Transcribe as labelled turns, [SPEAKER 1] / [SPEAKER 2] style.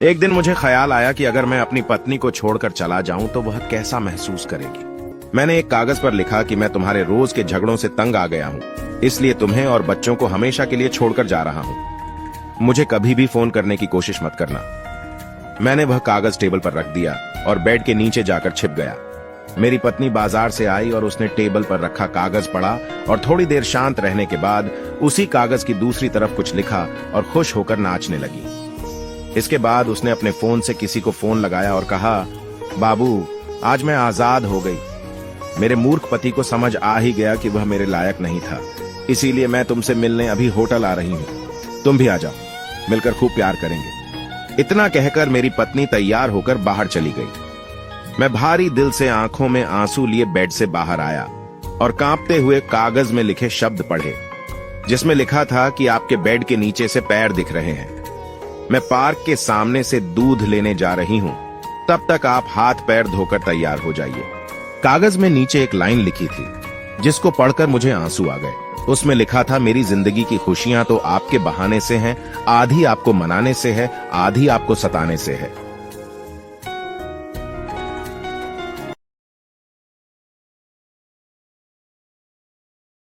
[SPEAKER 1] एक दिन मुझे ख्याल आया कि अगर मैं अपनी पत्नी को छोड़कर चला जाऊं तो वह कैसा महसूस करेगी। मैंने एक कागज पर लिखा कि मैं तुम्हारे रोज के झगड़ों से तंग आ गया हूं, इसलिए तुम्हें और बच्चों को हमेशा के लिए छोड़कर जा रहा हूं। मुझे कभी भी फोन करने की कोशिश मत करना। मैंने वह कागज टेबल पर रख दिया और बेड के नीचे जाकर छिप गया। मेरी पत्नी बाजार से आई और उसने टेबल पर रखा कागज पढ़ा और थोड़ी देर शांत रहने के बाद उसी कागज की दूसरी तरफ कुछ लिखा और खुश होकर नाचने लगी। इसके बाद उसने अपने फोन से किसी को फोन लगाया और कहा, बाबू, आज मैं आजाद हो गई। मेरे मूर्ख पति को समझ आ ही गया कि वह मेरे लायक नहीं था, इसीलिए मैं तुमसे मिलने अभी होटल आ रही हूं। तुम भी आ जाओ, मिलकर खूब प्यार करेंगे। इतना कहकर मेरी पत्नी तैयार होकर बाहर चली गई। मैं भारी दिल से आंखों में आंसू लिए बेड से बाहर आया और कांपते हुए कागज में लिखे शब्द पढ़े, जिसमें लिखा था कि आपके बेड के नीचे से पैर दिख रहे हैं। मैं पार्क के सामने से दूध लेने जा रही हूं, तब तक आप हाथ पैर धोकर तैयार हो जाइए। कागज में नीचे एक लाइन लिखी थी, जिसको पढ़कर मुझे आंसू आ गए। उसमें लिखा था, मेरी जिंदगी की खुशियां तो आपके बहाने से हैं, आधी आपको मनाने से है, आधी आपको सताने से है।